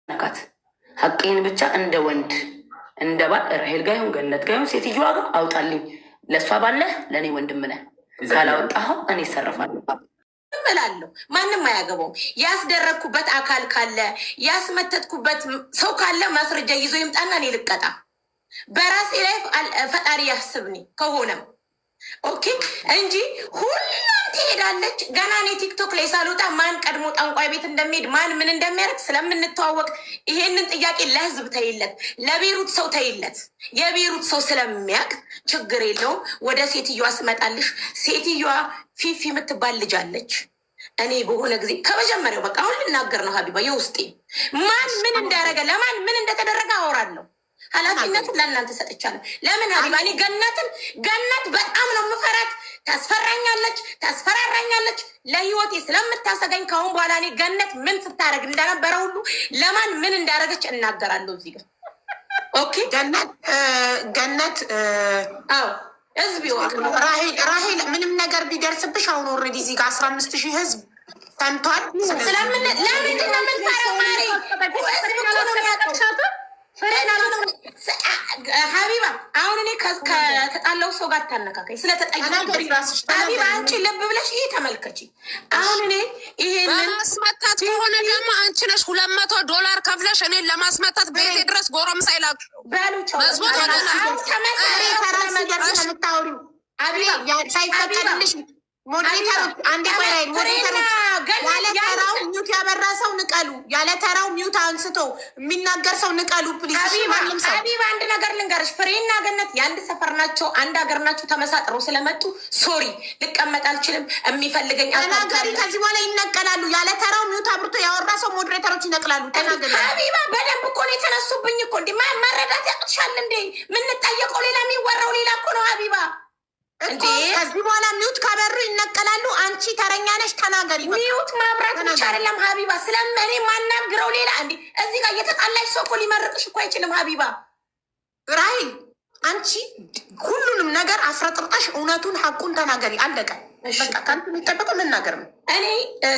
ነካት ሀቄን ብቻ እንደ ወንድ እንደ ባል ራሄል ጋ ይሁን ገነት ጋ ይሁን ሴትዮዋ ጋር አውጣልኝ። ለእሷ ባለህ ለእኔ ወንድም ነህ። ካላወጣኸው እኔ ይሰረፋለሁ እላለሁ። ማንም አያገባውም። ያስደረግኩበት አካል ካለ ያስመተትኩበት ሰው ካለ ማስረጃ ይዞ ይምጣና እኔ ልቀጣ። በራሴ ላይ ፈጣሪ ያስብኒ ከሆነም ኦኬ እንጂ ሁሉም ትሄዳለች። ገና እኔ ቲክቶክ ላይ ሳልወጣ ማን ቀድሞ ጠንቋይ ቤት እንደሚሄድ ማን ምን እንደሚያደርግ ስለምንተዋወቅ ይሄንን ጥያቄ ለህዝብ ተይለት፣ ለቤሩት ሰው ተይለት። የቤሩት ሰው ስለሚያውቅ ችግር የለውም። ወደ ሴትዮዋ ስመጣልሽ፣ ሴትዮዋ ፊፊ የምትባል ልጅ አለች። እኔ በሆነ ጊዜ ከመጀመሪያው በቃ አሁን ልናገር ነው ሀቢባ፣ የውስጤ ማን ምን እንዳደረገ ለማን ምን እንደተደረገ አወራለሁ። ኃላፊነቱን ለእናንተ ሰጥቻለሁ። ለምን ሀቢባ፣ እኔ ገነት በጣም ነው የምፈራት። ታስፈራኛለች፣ ታስፈራራኛለች። ለህይወቴ ስለምታሰጋኝ ከአሁን በኋላ እኔ ገነት ምን ስታደርግ እንደነበረ ሁሉ ለማን ምን እንዳደረገች እናገራለሁ እዚህ ጋር። ኦኬ ገነት አዎ ህዝብ ራሄል ምንም ነገር ቢደርስብሽ አሁን ኦልሬዲ እዚህ ጋር 15,000 ህዝብ ሰምቷል። ለምንድን ነው የምንፈራው? ማሪ ሀቢባ አሁን እኔ ከተጣለው ሰው ጋር ታነካከኝ ሀቢባ፣ አንቺ ልብ ብለሽ ይሄ ተመልከች። አሁን እኔ ይሄንን ለማስመታት የሆነ ደግሞ አንቺ ነሽ $200 ከፍለሽ እኔን ለማስመታት ቤቴ ድረስ ጎረምሳ ይላችሁ ሳይፈቀድልሽ ሞዴሬተሮች አንዴ ቆይ፣ ሞዴሬተሮች ያለ ተራው ሚውት ያበራ ሰው ንቀሉ፣ ያለ ተራው ሚውት አንስቶ የሚናገር ሰው ንቀሉ ፕሊዝ። ሀቢባ አንድ ነገር ልንገርሽ፣ ፍሬና ገነት የአንድ ሰፈር ናቸው፣ አንድ ሀገር ናቸው። ተመሳጥረው ስለመጡ ሶሪ ልቀመጥ አልችልም። የሚፈልገኝ ተናገሪ። ከዚህ በኋላ ይነቀላሉ። ያለ ተራው ሚውት አብርቶ ያወራ ሰው ሞዴሬተሮች ይነቅላሉ። ተናገሪ ሀቢባ። በደንብ እኮ ነው የተነሱብኝ እኮ። እንዲ መረዳት ያቅትሻል እንዴ? የምንጠየቀው ሌላ የሚወራው ሌላ እኮ ነው ሀቢባ። እንዴ ከዚህ በኋላ ሚውት ካበሩ ይነቀላሉ። አንቺ ተረኛ ነሽ፣ ተናገሪ። ሚውት ማብራት ብቻ አይደለም ሀቢባ፣ ስለመኔ ማናግረው ሌላ። እንዲ እዚህ ጋር እየተጣላሽ ሰው እኮ ሊመርቅሽ እኮ አይችልም ሀቢባ። ራሂል አንቺ ሁሉንም ነገር አፍረጥርጣሽ እውነቱን ሀቁን ተናገሪ። አለቀ በቃ። ከአንቺ የሚጠበቀው መናገር ነው። እኔ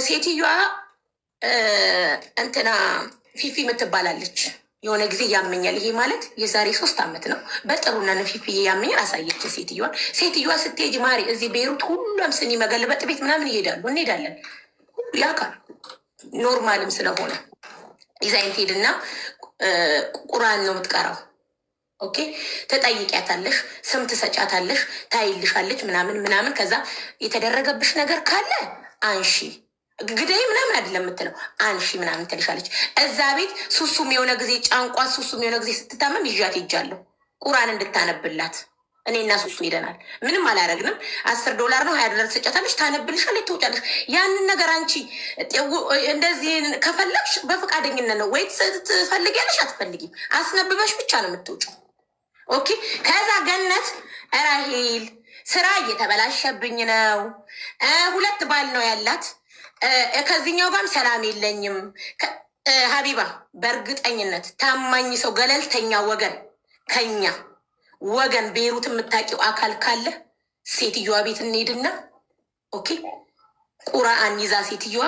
ሴትዮዋ እንትና ፊፊ የምትባላለች የሆነ ጊዜ ያመኛል። ይሄ ማለት የዛሬ 3 ዓመት ነው። በጥሩና ፊፊዬ ያመኛል አሳየች ሴትዮዋ ስትሄጅ ማሪ እዚህ ቤሩት ሁሉም ስኒ መገልበጥ ቤት ምናምን ይሄዳሉ፣ እንሄዳለን። ያካል ኖርማልም ስለሆነ ዲዛይን ትሄድና ቁርአን ነው የምትቀራው። ኦኬ ተጠይቂያታለሽ፣ ስም ትሰጫታለሽ፣ ታይልሻለች ምናምን። ከዛ የተደረገብሽ ነገር ካለ አንሺ ግዳይ ምናምን አይደለም የምትለው፣ አንሺ ምናምን ትልሻለች። እዛ ቤት ሱሱም የሆነ ጊዜ ጫንቋት፣ ሱሱም የሆነ ጊዜ ስትታመም ይዣት ሄጃለሁ ቁርአን እንድታነብላት። እኔና ሱሱ ሄደናል። ምንም አላረግንም። $10 ነው $20 ትሰጫታለች፣ ታነብልሻለች፣ ትወጫለሽ። ያንን ነገር አንቺ እንደዚህ ከፈለግሽ በፈቃደኝነት ነው ወይ ትፈልጊያለሽ፣ አትፈልጊም። አስነብበሽ ብቻ ነው የምትውጭው። ኦኬ ከዛ ገነት ራሄል ስራ እየተበላሸብኝ ነው፣ 2 ባል ነው ያላት፣ ከዚህኛው ጋርም ሰላም የለኝም። ሀቢባ በእርግጠኝነት ታማኝ ሰው ገለልተኛ ወገን ከኛ ወገን ቤሩት የምታውቂው አካል ካለ ሴትዮዋ ቤት እንሄድና ኦኬ ቁርአን ይዛ ሴትዮዋ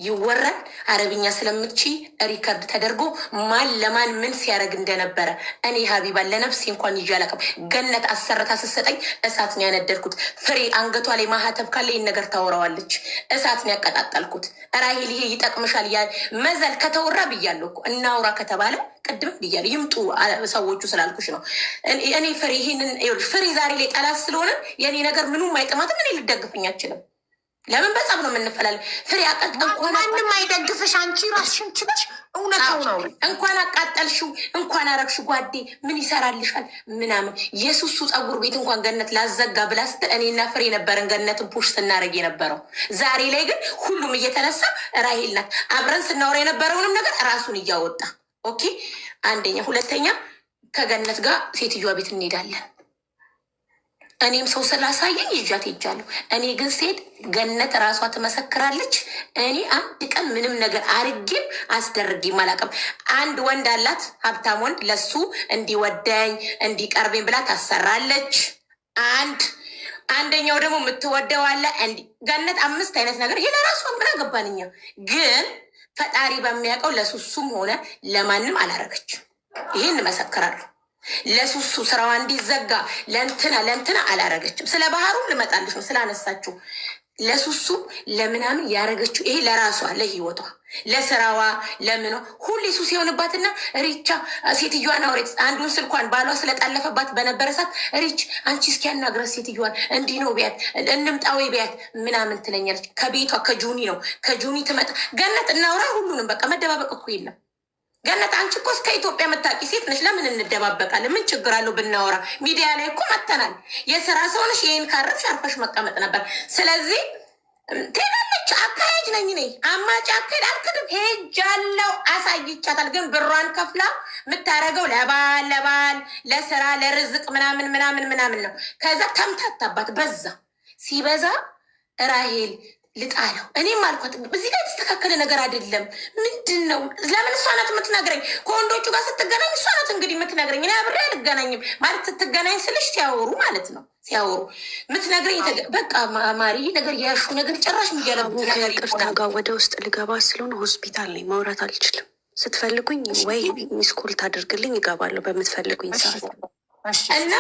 ይወራል። አረብኛ ስለምትቺ ሪከርድ ተደርጎ ማን ለማን ምን ሲያደርግ እንደነበረ እኔ ሀቢባ ለነፍሴ እንኳን ይዤ አላውቅም። ገነት አሰርታ ስትሰጠኝ እሳት ነው ያነደድኩት። ፍሬ አንገቷ ላይ ማህተብ ካለ ይህን ነገር ታወራዋለች። እሳት ነው ያቀጣጠልኩት። ራሄል ይሄ ይጠቅምሻል እያለ መዘል ከተወራ ብያለሁ እኮ። እናውራ ከተባለ ቅድም ብያለሁ። ይምጡ ሰዎቹ ስላልኩሽ ነው። እኔ ፍሬ ይህንን ፍሬ ዛሬ ላይ ጠላት ስለሆነ የእኔ ነገር ምኑም አይጥማትም። እኔ ልደግፍኝ አችልም። ለምን በጣም ነው የምንፈላል። ፍሬ ማንም አይደግፍሽ፣ አንቺ ራስሽን ችለሽ እውነታው ነው። እንኳን አቃጠልሽው እንኳን አረግሽ ጓዴ ምን ይሰራልሻል ምናምን። የሱሱ ፀጉር ቤት እንኳን ገነት ላዘጋ ብላ ስትል እኔና ፍሬ ነበርን ገነትን ፑሽ ስናደርግ የነበረው። ዛሬ ላይ ግን ሁሉም እየተነሳ ራሄል ናት። አብረን ስናወራ የነበረውንም ነገር ራሱን እያወጣ ኦኬ። አንደኛ፣ ሁለተኛ ከገነት ጋር ሴትዮዋ ቤት እንሄዳለን። እኔም ሰው ስላሳየኝ ይዣት ሄጃለሁ። እኔ ግን ሴት ገነት ራሷ ትመሰክራለች። እኔ አንድ ቀን ምንም ነገር አርጌም አስደርጌም አላውቅም። አንድ ወንድ አላት፣ ሀብታም ወንድ፣ ለሱ እንዲወደኝ እንዲቀርበኝ ብላ ታሰራለች። አንደኛው ደግሞ የምትወደው አለ። ገነት 5 አይነት ነገር ይሄ ለራሷ ምን አገባንኛ። ግን ፈጣሪ በሚያውቀው ለሱሱም ሆነ ለማንም አላረገችም። ይህን እመሰክራለሁ። ለሱሱ ስራዋ እንዲዘጋ ለእንትና አላረገችም። ስለ ባህሩ ልመጣልሽ ነው ስላነሳችው። ለሱሱ ለምናምን ያረገችው ይሄ ለራሷ ለህይወቷ ለስራዋ ለምኖ ሁሌ ሱስ የሆንባትና ሪቻ ሴትዮዋን አውሬት አንዱን ስልኳን ባሏ ስለጣለፈባት በነበረ ሰዓት ሪች አንቺ እስኪ ያናግረት ሴትዮዋን እንዲህ ነው ቢያት እንምጣዊ ቢያት ምናምን ትለኛለች። ከቤቷ ከጁኒ ነው ከጁኒ ትመጣ ገነት እናውራ ሁሉንም በቃ መደባበቅ እኮ የለም። ገነት አንቺ እኮ እስከ ኢትዮጵያ መታቂ ሴት ነሽ። ለምን እንደባበቃለን? ምን ችግር አለው ብናወራ? ሚዲያ ላይ እኮ መተናል። የስራ ሰው ነሽ። ይህን ካረፍሽ አርፈሽ መቀመጥ ነበር። ስለዚህ ትሄዳለች። አካሄጅ ነኝ እኔ አማጭ አካሄድ አልክድም። ሄጃለሁ፣ አሳይቻታል። ግን ብሯን ከፍላ የምታደርገው ለባል ለስራ ለርዝቅ ምናምን ነው። ከዛ ተምታታባት። በዛ ሲበዛ ራሄል ልጣለው። እኔም አልኳት እዚህ ጋር የተስተካከለ ነገር አይደለም። ምንድን ነው? ለምን እሷ ናት የምትነግረኝ? ከወንዶቹ ጋር ስትገናኝ እሷ ናት እንግዲህ የምትነግረኝ። እኔ አብሬ አልገናኝም ማለት ስትገናኝ ስልሽ ሲያወሩ ማለት ነው ሲያወሩ የምትነግረኝ። በቃ ማሪ ነገር ያሹ ነገር ጭራሽ የሚገለቡ ቅርታ ጋር ወደ ውስጥ ልገባ ስለሆነ ሆስፒታል ላይ ማውራት አልችልም። ስትፈልጉኝ ወይ ሚስኮል ታደርግልኝ ይገባለሁ በምትፈልጉኝ ሰዓት እና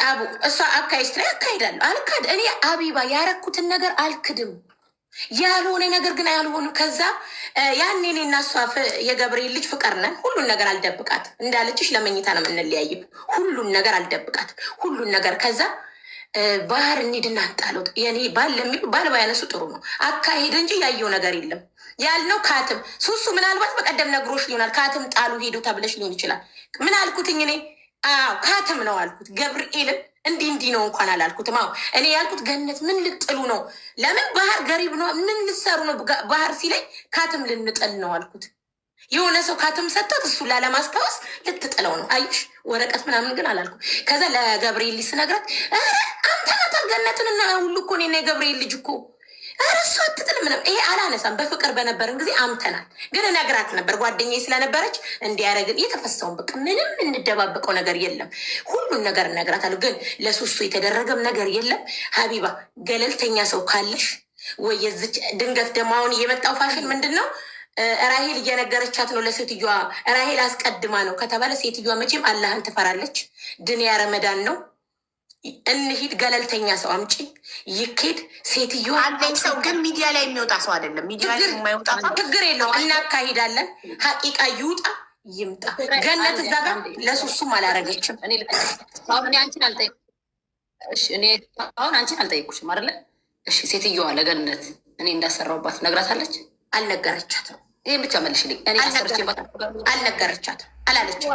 አቡ እሷ አካሄድ ላይ አካሄዳለሁ አልካድ እኔ አቢባ ያረኩትን ነገር አልክድም። ያልሆነ ነገር ግን አልሆኑ። ከዛ ያኔ እኔ እና እሷ የገብርኤል ልጅ ፍቅር ነን። ሁሉን ነገር አልደብቃት እንዳለችሽ ለመኝታ ነው የምንለያየው። ሁሉን ነገር አልደብቃት ሁሉን ነገር። ከዛ ባህር እንሂድና አንጣለው የኔ ባል ባያነሱ ጥሩ ነው አካሄድ እንጂ ያየው ነገር የለም ያልነው። ካትም ሱሱ ምናልባት በቀደም ነግሮሽ ሊሆናል። ካትም ጣሉ ሄዱ ተብለሽ ሊሆን ይችላል። ምን አልኩትኝ እኔ? አዎ ካትም ነው አልኩት። ገብርኤልን እንዲህ ነው እንኳን አላልኩትም። አዎ እኔ ያልኩት ገነት ምን ልጥሉ ነው? ለምን ባህር ገሪብ ነው? ምን ልሰሩ ነው? ባህር ሲለኝ ካትም ልንጥል ነው አልኩት። የሆነ ሰው ካትም ሰጠት እሱ ላለማስታወስ ልትጥለው ነው። አይሽ ወረቀት ምናምን ግን አላልኩም። ከዛ ለገብርኤል ልጅ ስነግራት አንተ ናት ገነትንና ሁሉ እኮ እኔና የገብርኤል ልጅ እኮ እሱ አትጥል ምንም። ይሄ አላነሳም። በፍቅር በነበርን ጊዜ አምተናል። ግን እነግራት ነበር ጓደኛዬ ስለነበረች እንዲያደረግን የተፈሳውን በቃ ምንም እንደባበቀው ነገር የለም። ሁሉን ነገር እነግራታለሁ። ግን ለሱሱ የተደረገም ነገር የለም። ሀቢባ ገለልተኛ ሰው ካለሽ ወይ የዝች ድንገት ደግሞ አሁን የመጣው ፋሽን ምንድን ነው? ራሄል እየነገረቻት ነው ለሴትዮዋ። ራሄል አስቀድማ ነው ከተባለ ሴትዮዋ መቼም አላህን ትፈራለች። ድንያ ረመዳን ነው እንሂድ ገለልተኛ ሰው አምጪ ይኬድ። ሴትዮዋ አለኝ ሰው ግን ሚዲያ ላይ የሚወጣ ሰው አይደለም። ሚዲያ ላይ የማይወጣ ችግር የለውም። እናካሂዳለን። ሀቂቃ ይውጣ ይምጣ። ገነት እዛ ጋር ለሱሱም አላረገችም። አሁን አንቺን አልጠየኩሽም አይደለ? እሺ ሴትዮዋ ለገነት እኔ እንዳሰራውባት ነግራታለች? አልነገረቻትም። ይህን ብቻ መልሽልኝ። እኔ አልነገረቻትም አላለችም።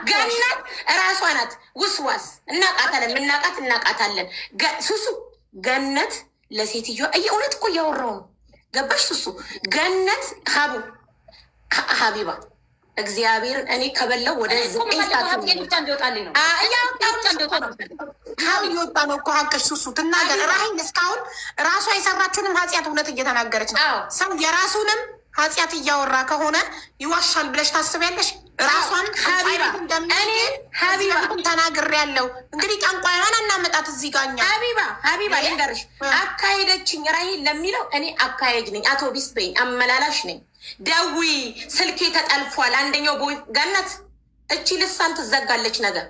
ገነት እራሷ ናት ውስዋስ። እናቃታለን፣ ምናቃት እናቃታለን። ሱሱ ገነት ለሴትዮዋ እውነት እኮ እያወራው ነው። ገባሽ? ሱሱ ገነት ሀቢባ እግዚአብሔርን እኔ ከበላው ወደ እየወጣ ነው እኮ ሀቅሽ። ሱሱ ትናገር። ራሂን እስካሁን ራሷ የሰራችውንም ኃጢአት እውነት እየተናገረች ነው። ሰው የራሱንም ኃጢአት እያወራ ከሆነ ይዋሻል ብለሽ ታስቢያለሽ? ራሷን ሀቢባ ተናግሬያለሁ። እንግዲህ ጠንቋይዋን እናመጣት እዚህ ጋር እኛ ሀቢባ ልንገርሽ፣ አካሄደችኝ ራሂን ለሚለው እኔ አካሄድ ነኝ። አውቶቢስ በይኝ፣ አመላላሽ ነኝ። ደዊ ስልኬ ተጠልፏል። አንደኛው ቦይ ገነት እቺ ልሳን ትዘጋለች ነገር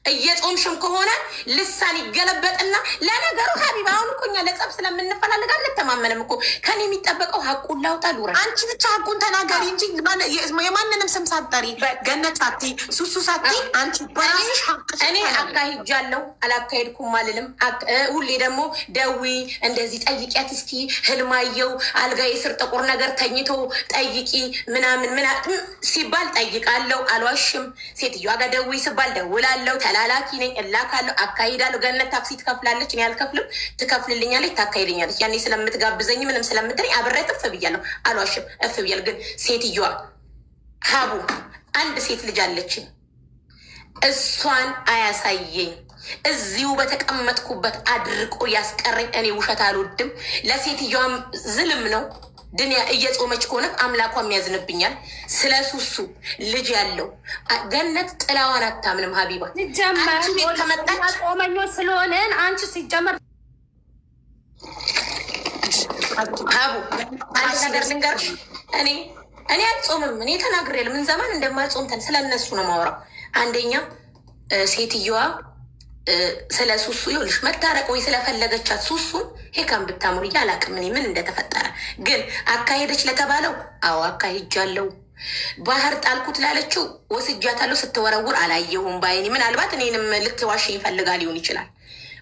እየጾምሽም ከሆነ ልሳን ይገለበጥና ለነገሩ ሀቢባ አሁን እኮ እኛ ለጸብ ስለምንፈላለግ አንተማመንም እኮ። ከኔ የሚጠበቀው ሀቁን ላውጣ ሉራ። አንቺ ብቻ ሀቁን ተናገሪ እንጂ የማንንም ስም ሳትጠሪ ገነት ሳቲ ሱሱ ሳቲ አንቺ በራስሽ ሀቅ። እኔ አካሂጃለሁ አላካሄድኩም አልልም። ሁሌ ደግሞ ደዊ እንደዚህ ጠይቂያት እስኪ ህልማየው አልጋዬ ስር ጥቁር ነገር ተኝቶ ጠይቂ ምናምን ሲባል ጠይቃለሁ፣ አልዋሽም። ሴትዮዋ ጋር ደዊ ስባል ደውላለሁ። ተላላኪ ነኝ፣ እላካለሁ፣ አካሂዳለሁ። ገነት ታክሲ ትከፍላለች፣ እኔ አልከፍልም። ትከፍልልኛለች፣ ታካሂደኛለች። ያኔ ስለምትጋብዘኝ ምንም ስለምትለኝ አብሬ እፍ ብያለሁ፣ አልዋሽም፣ እፍ ብያለሁ። ግን ሴትዮዋ ሀቡ አንድ ሴት ልጅ አለችኝ፣ እሷን አያሳየኝ እዚሁ በተቀመጥኩበት አድርቆ ያስቀረኝ። እኔ ውሸት አልወድም። ለሴትዮዋም ዝልም ነው። ድንያ እየጾመች ከሆነ አምላኳም ያዝንብኛል። ስለ ሱሱ ልጅ ያለው ገነት ጥላዋን አታምንም። ሀቢባ ከመጣች ጾመኞች ስለሆነን አንቺ ሲጀመር አቡ አንድ ነገር ልንገርሽ። እኔ አልጾምም። እኔ ተናግሬ ምን ዘመን እንደማልጾም ስለነሱ ነው ማውራው። አንደኛ ሴትዮዋ ስለ ሱሱ ይኸውልሽ መታረቅ ወይ ስለፈለገቻት ሱሱን ሄካም ብታሙር አላውቅም እኔ ምን እንደተፈጠረ። ግን አካሄደች ለተባለው አዎ አካሄጃለሁ። ባህር ጣልኩት ላለችው ወስጃታለሁ። ስትወረውር አላየሁም ባይኔ። ምናልባት እኔንም ልትዋሽኝ ፈልጋ ሊሆን ይችላል።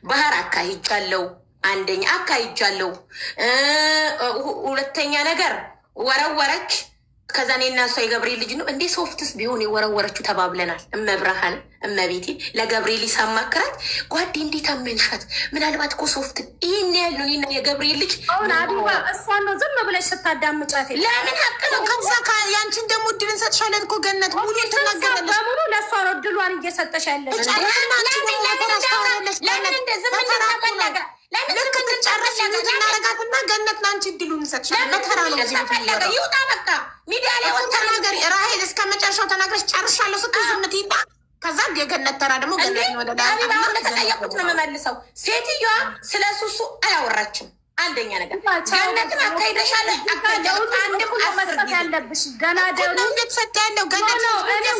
ባህር አካሄጃለሁ። አንደኛ አካሄጃለሁ። ሁለተኛ ነገር ወረወረች። ከዛ እኔና እሷ የገብርኤል ልጅ ነው እንዴ ሶፍትስ ቢሆን የወረወረችው ተባብለናል። እመብርሃን እመቤቴ ለገብርኤል ይሳማክራት ጓዴ እንዴት አመንሻት? ምናልባት እኮ ሶፍት ይህን ያለው እኔና የገብርኤል ልጅ አሁን አቢባ እሷን ነው ዝም ብለሽ ስታዳምጫት ለምን ሀቅ ነው። ከዛ ያንቺን ደግሞ እድል እንሰጥሻለን እኮ ገነት ሙሉ ትናገራለች። በሙሉ ለእሷ ነው እድሏን እየሰጠሽ ያለች። ለምን እንደዚህ ልክ ትጨርስ እናረጋትና ገነት ለአንቺ እድሉ እንሰጥሻለን። በተራ ነው ፈለገ ይውጣ በቃ ሚዲያ ላይ ተናገሪ። ራሄል እስከ መጨረሻው ተናግረሽ ጨርሻለሁ ስትይ ዝም ትይና ከዛ የገነት ተራ ደግሞ ገነት ወደ ተጠየቁት ነው የምመልሰው። ሴትዮዋ ስለ ሱሱ አላወራችም። አንደኛ ነገር ገነትን አካሂደሻለ መስጠት ያለብሽ ገና ነው እየተሰጠ ያለው ገነት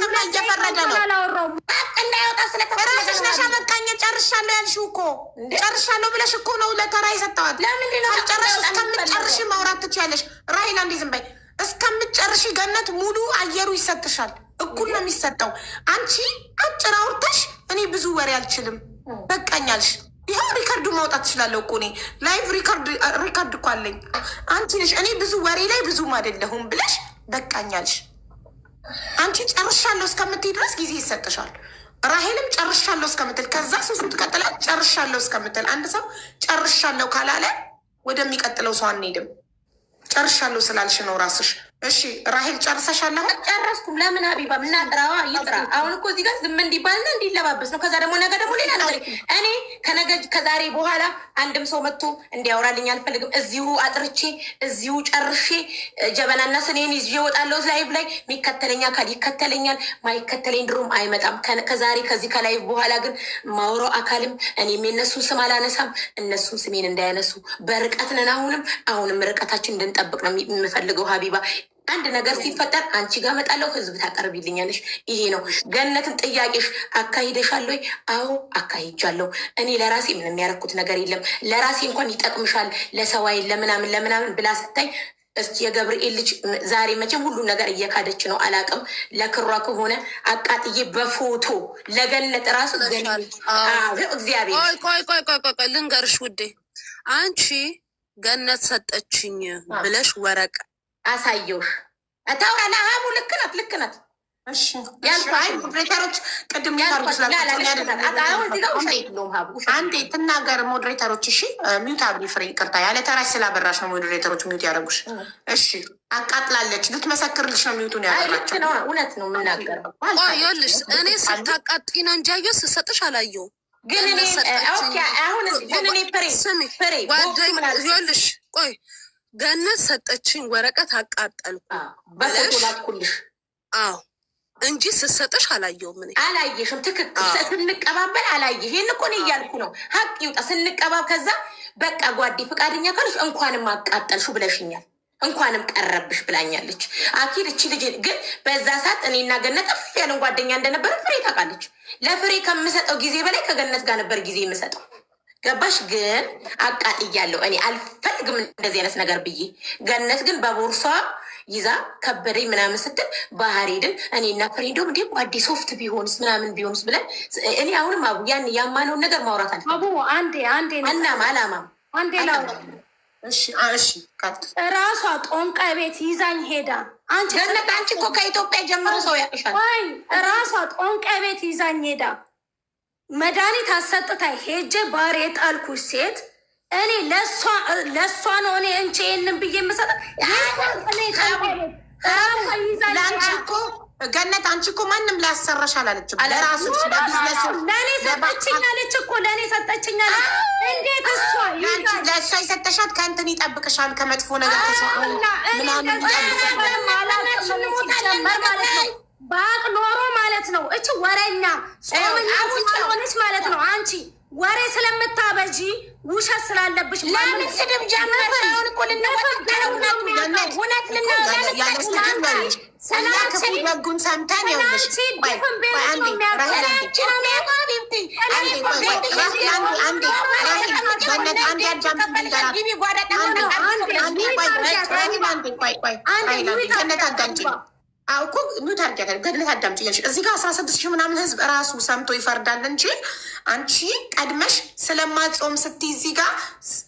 ሰማ እየፈረደ ነው እንዳይወጣ ስለተራስሽ ነሻ መቃኘ ጨርሻለሁ ያልሽው እኮ ጨርሻለሁ ብለሽ እኮ ነው ለተራ የሰጠዋት። ለምንድነው ጨርሽ እስከምትጨርሽ ማውራት ትችያለሽ። ራሂል አንዴ ዝም በይ። እስከምትጨርሽ ገነት ሙሉ አየሩ ይሰጥሻል። እኩል ነው የሚሰጠው። አንቺ አጭር አውርተሽ እኔ ብዙ ወሬ አልችልም በቃኛልሽ። ይኸው ሪከርዱ ማውጣት ትችላለሁ እኮ እኔ ላይቭ ሪከርድ እኮ አለኝ። አንቺ ነሽ እኔ ብዙ ወሬ ላይ ብዙም አይደለሁም ብለሽ በቃኛልሽ። አንቺ ጨርሻለሁ እስከምትይ ድረስ ጊዜ ይሰጥሻል። ራሄልም ጨርሻለሁ እስከምትል ከዛ ሱሱ ትቀጥላል ጨርሻለሁ እስከምትል። አንድ ሰው ጨርሻለሁ ካላለ ወደሚቀጥለው ሰው አንሄድም። ጨርሻለሁ ስላልሽ ነው ራስሽ። እሺ ራሄል ጨርሰሻል? ጨረስኩም። ለምን ሀቢባ ምናጥራዋ ይጥራ። አሁን እኮ እዚህ ጋር ዝም እንዲባልና እንዲለባበስ ነው። ከዛ ደግሞ ነገ ደግሞ ሌላ ነገር። እኔ ከዛሬ በኋላ አንድም ሰው መጥቶ እንዲያወራልኝ አልፈልግም። እዚሁ አጥርቼ እዚሁ ጨርሼ ጀበናና ስኔን ይዤ እወጣለሁ ላይቭ ላይ። የሚከተለኝ አካል ይከተለኛል፣ ማይከተለኝ ድሮም አይመጣም። ከዛሬ ከዚህ ከላይቭ በኋላ ግን ማውራው አካልም እኔም የነሱን ስም አላነሳም፣ እነሱም ስሜን እንዳያነሱ። በርቀት ነን። አሁንም ርቀታችን እንድንጠብቅ ነው የምፈልገው ሀቢባ። አንድ ነገር ሲፈጠር አንቺ ጋር መጣለው፣ ህዝብ ታቀርቢልኛለሽ። ይሄ ነው ገነትን ጥያቄሽ። አካሂደሻለሁ? አዎ አካሂጃለሁ። እኔ ለራሴ ምንም ያደረኩት ነገር የለም። ለራሴ እንኳን ይጠቅምሻል ለሰዋይ ለምናምን ብላ ስታይ እስኪ የገብርኤል ልጅ ዛሬ መቼም ሁሉ ነገር እየካደች ነው። አላቅም ለክሯ ከሆነ አቃጥዬ በፎቶ ለገነት ራሱ እግዚአብሔር ቆይ ልንገርሽ ውዴ፣ አንቺ ገነት ሰጠችኝ ብለሽ ወረቀ አሳየውሽ ታውራ ለሀቡ ልክ ናት። እሺ ሞዴሬተሮች ቅድም አንዴ ትናገር ሞዴሬተሮች። እሺ ሚዩት አብሪ ፍሬ ይቅርታ፣ ያለ ተራሽ ስላበራሽ ነው ሞዴሬተሮች ሚዩት ያደረጉሽ። እሺ አቃጥላለች፣ ልትመሰክርልሽ ነው ሚዩቱን ያደረጋቸው። እውነት ነው የምናገረው። ይኸውልሽ እኔ ስታቃጥኝ ነው እንጂ አየሁ ስሰጥሽ አላየሁም። ግን እኔ አሁን ግን እኔ ፍሬ ይኸውልሽ ቆይ ገነት ሰጠችኝ ወረቀት አቃጠልኩ በፎቶ ላኩልሽ። አዎ እንጂ ስሰጥሽ አላየሁም። ምን አላየሽም? ትክክል። ስንቀባበል አላየሽ። ይህን እኮ ነው እያልኩ ነው። ሀቅ ይውጣ። ስንቀባብ ከዛ በቃ ጓዴ ፈቃደኛ ካለሽ እንኳንም አቃጠልሹ ብለሽኛል፣ እንኳንም ቀረብሽ ብላኛለች። አኪድ እቺ ልጅ ግን በዛ ሰዓት እኔና ገነት እፍ ያለን ጓደኛ እንደነበረ ፍሬ ታውቃለች። ለፍሬ ከምሰጠው ጊዜ በላይ ከገነት ጋር ነበር ጊዜ የምሰጠው። ገባሽ? ግን አቃጥያለሁ። እኔ አልፈልግም እንደዚህ አይነት ነገር ብዬ። ገነት ግን በቦርሷ ይዛ ከበደኝ ምናምን ስትል ባህር ሄድን እኔና ፍሬ። እንደውም እንዲ ጓዴ ሶፍት ቢሆንስ ምናምን ቢሆንስ ብለን እኔ አሁንም አቡ ያን ያማነውን ነገር ማውራት አለ አቡ አንዴ እናም አላማም አንዴ ላው እሺ ራሷ ጦንቃይ ቤት ይዛኝ ሄዳ። አንቺ ገነት አንቺ እኮ ከኢትዮጵያ ጀምሮ ሰው ያቅሻል። ወይ ራሷ ጦንቃይ ቤት ይዛኝ ሄዳ መድኃኒት አሰጥታይ ሄጄ ባር የጣልኩሽ ሴት እኔ ለእሷ ነው እኔ እንቺ ይህንን ብዬ የምሰጠ ለአንቺ እኮ ገነት አንቺ እኮ ማንም ላያሰራሽ አላለችም። ለራሱ ለእኔ ሰጠችኝ አለች እኮ ለእኔ ሰጠችኝ አለች። እንዴት እሷ ለእሷ የሰጠሻት ከእንትን ይጠብቅሻል፣ ከመጥፎ ነገር ምናምን ማለት ነው። በአቅ ኖሮ ማለት ነው። እች ወረኛ ጾምኛ ሆነች ማለት ነው። አንቺ ወሬ ስለምታበጂ ውሸት ስላለብሽ ለምን ስድብ ጀመርሽ? አሁን እኮ ህጉን ሰምተን እኮ ሚዩት አድርጊያታለሁ። ገድለት አዳምጪኝ። እዚህ ጋር 16 ሺህ ምናምን ህዝብ እራሱ ሰምቶ ይፈርዳል እንጂ አንቺ ቀድመሽ ስለማጾም ስትይ እዚህ ጋር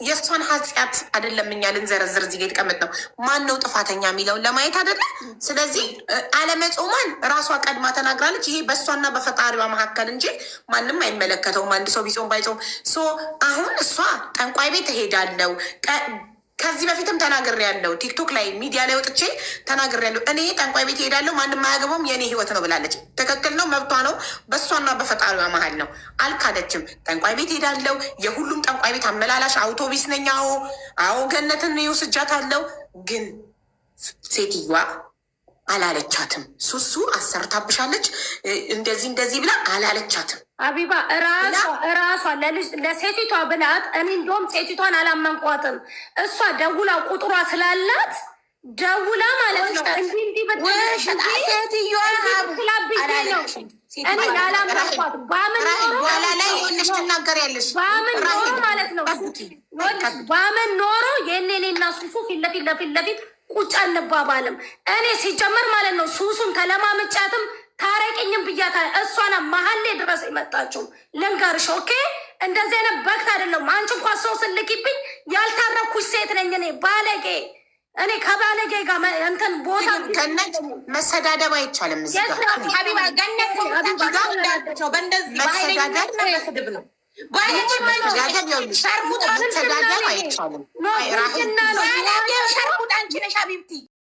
የእሷን ኃጢአት አይደለም እኛ ልንዘረዝር እዚህ ጋ የተቀመጥ ነው። ማን ነው ጥፋተኛ የሚለውን ለማየት አይደለም። ስለዚህ አለመጾሟን ራሷ ቀድማ ተናግራለች። ይሄ በእሷና በፈጣሪዋ መካከል እንጂ ማንም አይመለከተውም። አንድ ሰው ቢጾም ባይጾም አሁን እሷ ጠንቋይ ቤት እሄዳለሁ ከዚህ በፊትም ተናግሬያለሁ። ቲክቶክ ላይ ሚዲያ ላይ ወጥቼ ተናግሬያለሁ። እኔ ጠንቋይ ቤት እሄዳለሁ ማንም አያገባውም የእኔ ህይወት ነው ብላለች። ትክክል ነው፣ መብቷ ነው። በእሷና በፈጣሪዋ መሀል ነው። አልካደችም። ጠንቋይ ቤት እሄዳለሁ፣ የሁሉም ጠንቋይ ቤት አመላላሽ አውቶቢስ ነኝ። አዎ ገነትን ወስጃታለሁ። ግን ሴትዮዋ አላለቻትም። ሱሱ አሰርታብሻለች እንደዚህ ብላ አላለቻትም። አቢባ እራሷ ለሴቲቷ ብላት፣ እኔ እንደውም ሴቲቷን አላመንኳትም። እሷ ደውላ ቁጥሯ ስላላት ደውላ ማለት ነው እንዲህ እኔ ያላመንኳት ባምን ኖሮ ማለት ነው ባምን ኖሮ የኔና ሱሱ ፊት ለፊት ቁጭ አንባባልም። እኔ ሲጀመር ማለት ነው ሱሱን ተለማምጫትም ታረቅኝም ብያታ እሷና መሀል ላይ ድረስ የመጣችው ልንገርሽ። ኦኬ እንደዚህ አይነት በክት አይደለም። አንቺ እንኳን ሰው ስልኪብኝ ያልታረኩሽ ሴት ነኝ እኔ ባለጌ። እኔ ከባለጌ ጋር እንትን ቦታ ገነት መሰዳደብ አይቻልም። እዚህ ጋር ሀቢባ ገነት በስድብ ነው መሰዳደብ አይቻልም። ሸርሙጥ አንቺ ነሽ ሀቢብቲ